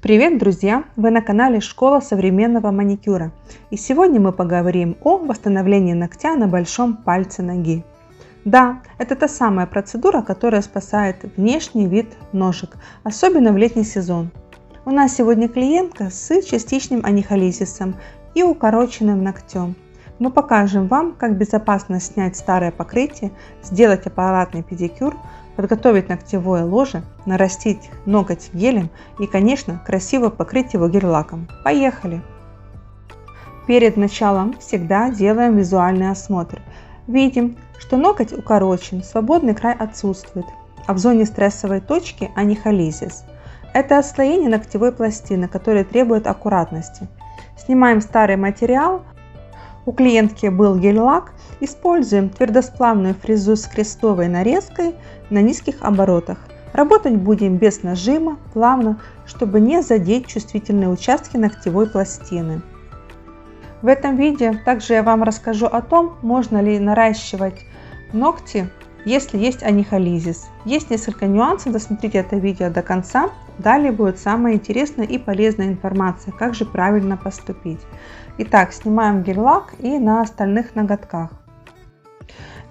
Привет, друзья! Вы на канале Школа современного маникюра. И сегодня мы поговорим о восстановлении ногтя на большом пальце ноги. Да, это та самая процедура, которая спасает внешний вид ножек, особенно в летний сезон. У нас сегодня клиентка с частичным анихолизисом и укороченным ногтем. Мы покажем вам, как безопасно снять старое покрытие, сделать аппаратный педикюр, подготовить ногтевое ложе, нарастить ноготь гелем и, конечно, красиво покрыть его гель-лаком. Поехали! Перед началом всегда делаем визуальный осмотр. Видим, что ноготь укорочен, свободный край отсутствует, а в зоне стрессовой точки анихолизис. Это отслоение ногтевой пластины, которое требует аккуратности. Снимаем старый материал. У клиентки был гель-лак. Используем твердосплавную фрезу с крестовой нарезкой на низких оборотах. Работать будем без нажима, плавно, чтобы не задеть чувствительные участки ногтевой пластины. В этом видео также я вам расскажу о том, можно ли наращивать ногти, если есть анихолизис. Есть несколько нюансов, досмотрите это видео до конца. Далее будет самая интересная и полезная информация, как же правильно поступить. Итак, снимаем гель-лак и на остальных ноготках.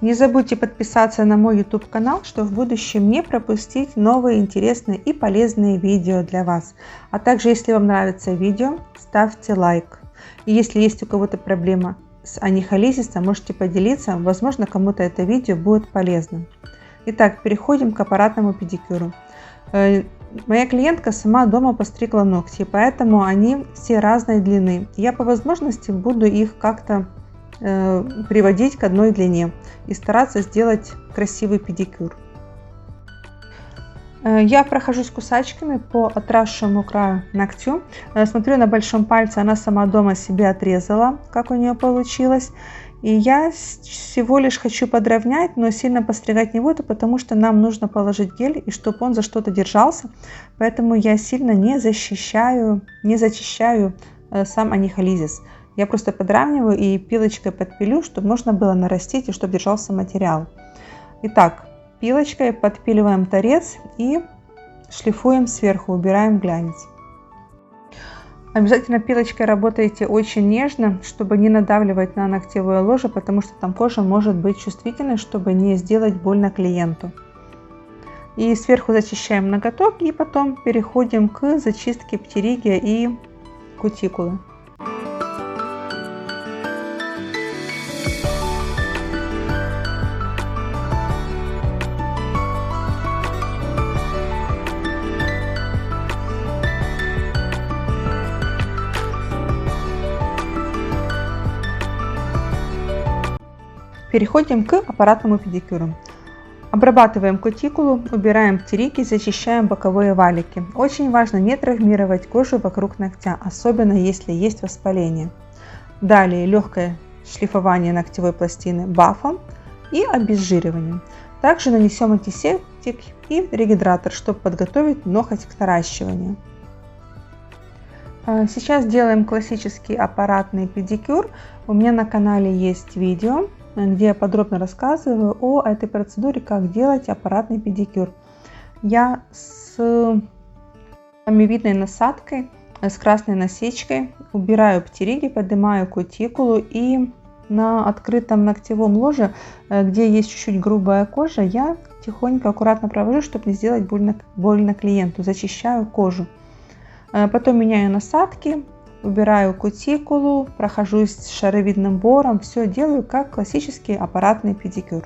Не забудьте подписаться на мой YouTube канал, чтобы в будущем не пропустить новые интересные и полезные видео для вас. А также, если вам нравится видео, ставьте лайк. И если есть у кого-то проблема с анихолизисом, можете поделиться, возможно, кому-то это видео будет полезным. Итак, переходим к аппаратному педикюру. Моя клиентка сама дома постригла ногти, поэтому они все разной длины. Я по возможности буду их как-то приводить к одной длине и стараться сделать красивый педикюр. Я прохожусь кусачками по отросшему краю ногтю. Смотрю на большом пальце, она сама дома себе отрезала, как у нее получилось. И я всего лишь хочу подровнять, но сильно постригать не буду, потому что нам нужно положить гель, и чтобы он за что-то держался. Поэтому я сильно не зачищаю сам анихолизис. Я просто подравниваю и пилочкой подпилю, чтобы можно было нарастить и чтобы держался материал. Итак, пилочкой подпиливаем торец и шлифуем сверху, убираем глянец. Обязательно пилочкой работайте очень нежно, чтобы не надавливать на ногтевое ложе, потому что там кожа может быть чувствительной, чтобы не сделать больно клиенту. И сверху зачищаем ноготок и потом переходим к зачистке птериги и кутикулы. Переходим к аппаратному педикюру. Обрабатываем кутикулу, убираем птериги, зачищаем боковые валики. Очень важно не травмировать кожу вокруг ногтя, особенно если есть воспаление. Далее легкое шлифование ногтевой пластины бафом и обезжириванием. Также нанесем антисептик и регидратор, чтобы подготовить ноготь к наращиванию. Сейчас делаем классический аппаратный педикюр. У меня на канале есть видео, где я подробно рассказываю о этой процедуре, как делать аппаратный педикюр. Я с ламиневидной насадкой, с красной насечкой убираю птериги, поднимаю кутикулу и на открытом ногтевом ложе, где есть чуть-чуть грубая кожа, я тихонько, аккуратно провожу, чтобы не сделать больно клиенту, зачищаю кожу. Потом меняю насадки. Убираю кутикулу, прохожусь шаровидным бором, все делаю как классический аппаратный педикюр.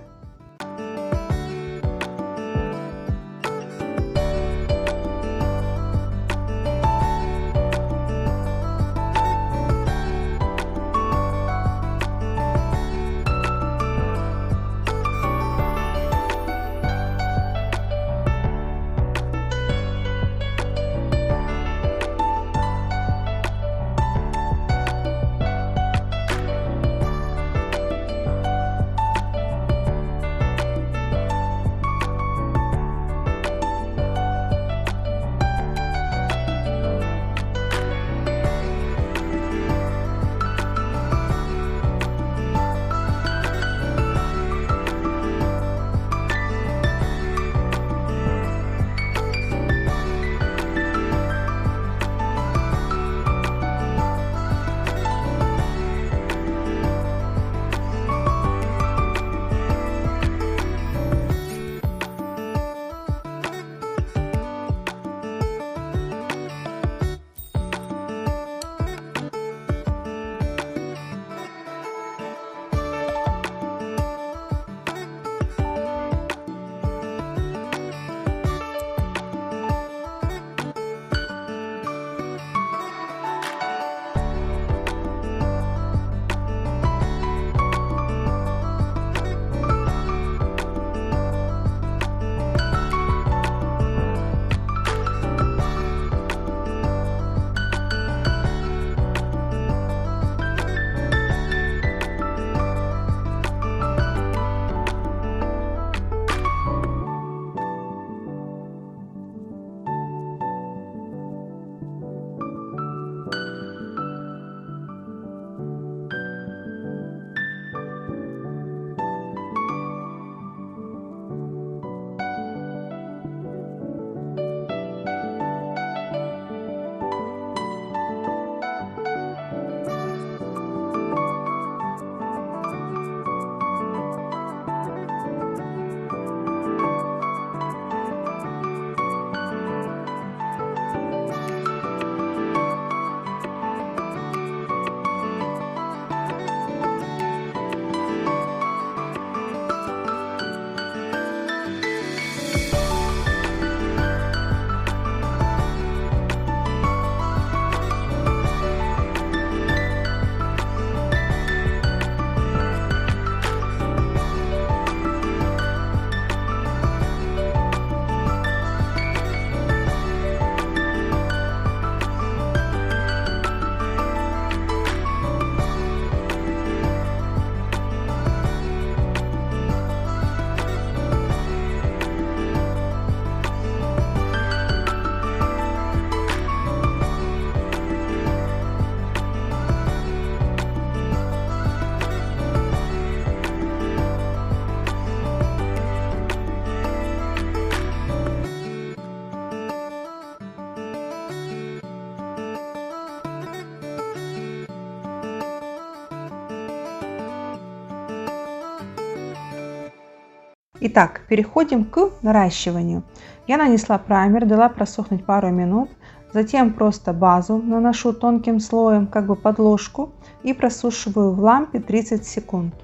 Итак, переходим к наращиванию. Я нанесла праймер, дала просохнуть пару минут, затем просто базу наношу тонким слоем, как бы подложку, и просушиваю в лампе 30 секунд.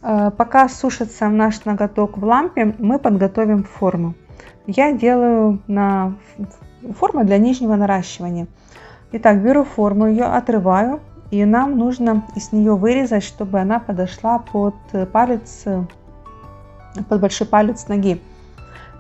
Пока сушится наш ноготок в лампе, мы подготовим форму. Я делаю форму для нижнего наращивания. Итак, беру форму, ее отрываю, и нам нужно из нее вырезать, чтобы она подошла под большой палец ноги.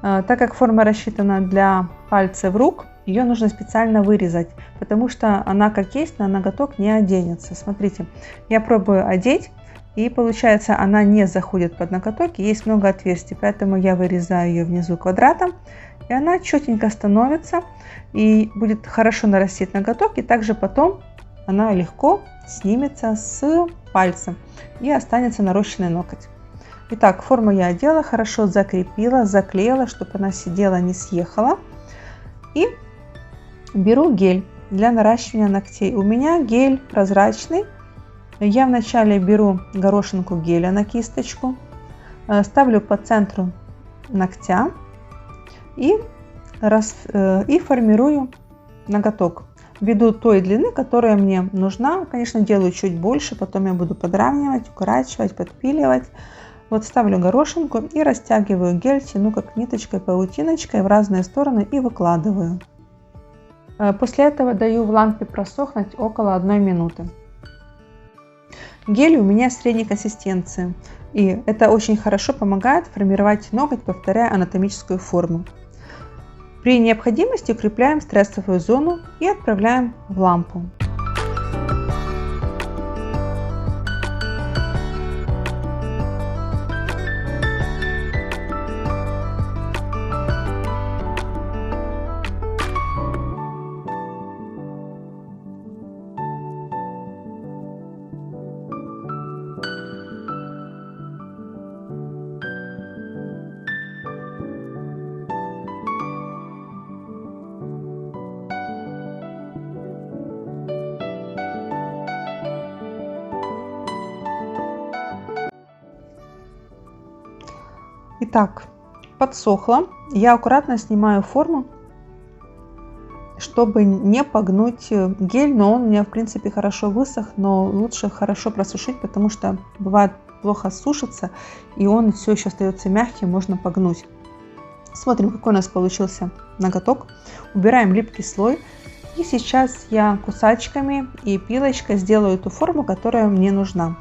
Так как форма рассчитана для пальцев рук, ее нужно специально вырезать, потому что она как есть на ноготок не оденется. Смотрите, я пробую одеть, и получается она не заходит под ноготок, и есть много отверстий, поэтому я вырезаю ее внизу квадратом, и она четенько становится, и будет хорошо нарастить ноготок, и также потом она легко снимется с пальца и останется нарощенный ноготь. Итак, форму я одела, хорошо закрепила, заклеила, чтобы она сидела, не съехала. И беру гель для наращивания ногтей. У меня гель прозрачный. Я вначале беру горошинку геля на кисточку, ставлю по центру ногтя и формирую ноготок. Ввиду той длины, которая мне нужна. Конечно, делаю чуть больше, потом я буду подравнивать, укорачивать, подпиливать. Вот ставлю горошинку и растягиваю гель, тяну как ниточкой, паутиночкой в разные стороны и выкладываю. После этого даю в лампе просохнуть около 1 минуты. Гель у меня средней консистенции, и это очень хорошо помогает формировать ноготь, повторяя анатомическую форму. При необходимости укрепляем стрессовую зону и отправляем в лампу. Итак, подсохло. Я аккуратно снимаю форму, чтобы не погнуть гель, но он у меня в принципе хорошо высох, но лучше хорошо просушить, потому что бывает плохо сушится, и он все еще остается мягким, можно погнуть. Смотрим, какой у нас получился ноготок. Убираем липкий слой. И сейчас я кусачками и пилочкой сделаю ту форму, которая мне нужна.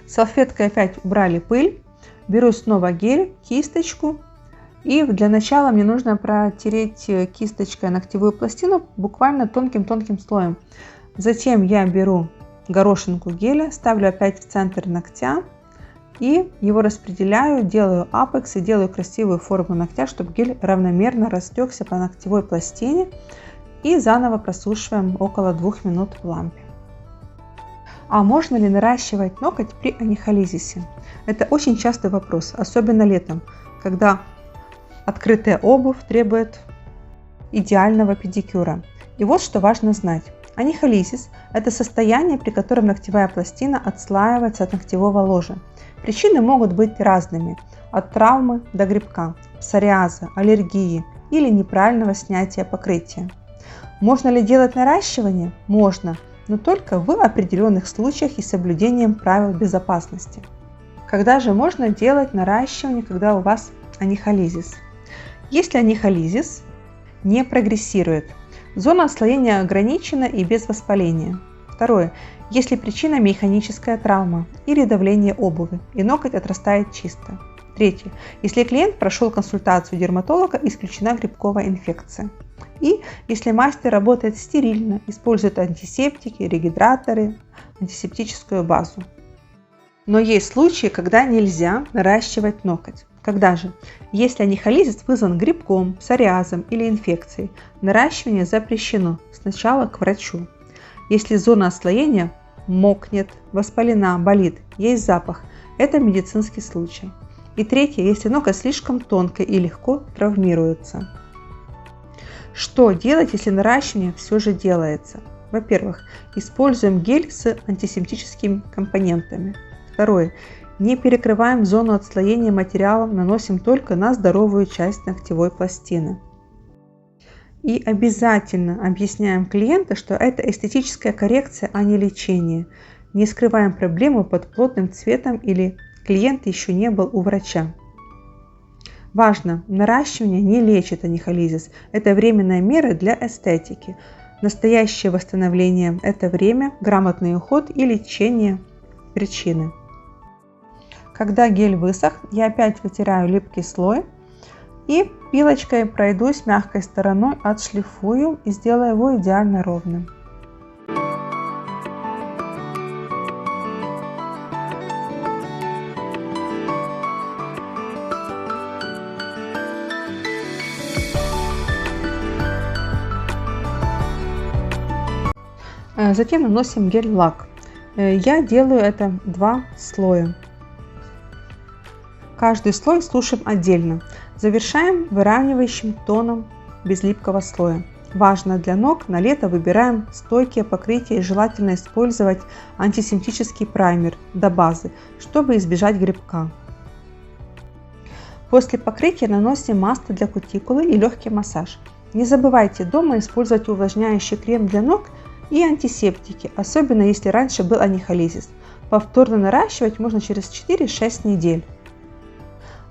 Салфеткой опять убрали пыль. Беру снова гель, кисточку. И для начала мне нужно протереть кисточкой ногтевую пластину буквально тонким-тонким слоем. Затем я беру горошинку геля, ставлю опять в центр ногтя и его распределяю, делаю апекс и делаю красивую форму ногтя, чтобы гель равномерно растекся по ногтевой пластине. И заново просушиваем около 2 минут в лампе. А можно ли наращивать ноготь при анихолизисе? Это очень частый вопрос, особенно летом, когда открытая обувь требует идеального педикюра. И вот что важно знать. Анихолизис – это состояние, при котором ногтевая пластина отслаивается от ногтевого ложа. Причины могут быть разными – от травмы до грибка, псориаза, аллергии или неправильного снятия покрытия. Можно ли делать наращивание? Можно, но только в определенных случаях и с соблюдением правил безопасности. Когда же можно делать наращивание, когда у вас анихолизис? Если анихолизис не прогрессирует, Зона отслоения ограничена и без воспаления. Второе. Если причина механическая травма или давление обуви, и ноготь отрастает чисто. Третье. Если клиент прошел консультацию дерматолога, исключена грибковая инфекция. И если мастер работает стерильно, использует антисептики, регидраторы, антисептическую базу. Но есть случаи, когда нельзя наращивать ноготь. Когда же? Если анихолизис вызван грибком, псориазом или инфекцией, наращивание запрещено сначала к врачу. Если зона отслоения мокнет, воспалена, болит, есть запах, это медицинский случай. И третье, если ноготь слишком тонкая и легко травмируется. Что делать, если наращивание все же делается? Во-первых, используем гель с антисептическими компонентами. Второе, не перекрываем зону отслоения материалом, наносим только на здоровую часть ногтевой пластины. И обязательно объясняем клиенту, что это эстетическая коррекция, а не лечение. Не скрываем проблему под плотным цветом или клиент еще не был у врача. Важно, наращивание не лечит анихолизис. Это временная мера для эстетики. Настоящее восстановление – это время, грамотный уход и лечение причины. Когда гель высох, я опять вытираю липкий слой и пилочкой пройдусь мягкой стороной, отшлифую и сделаю его идеально ровным. Затем наносим гель-лак. Я делаю это 2 слоя. Каждый слой сушим отдельно. Завершаем выравнивающим тоном без липкого слоя. Важно для ног: на лето выбираем стойкие покрытия и желательно использовать антисептический праймер до базы, чтобы избежать грибка. После покрытия наносим масло для кутикулы и легкий массаж. Не забывайте дома использовать увлажняющий крем для ног и антисептики, особенно если раньше был анихолизис. Повторно наращивать можно через 4-6 недель.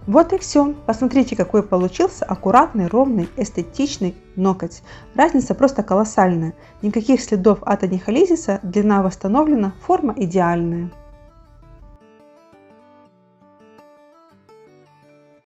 Вот и все. Посмотрите, какой получился аккуратный, ровный, эстетичный ноготь. Разница просто колоссальная. Никаких следов от анихолизиса, длина восстановлена, форма идеальная.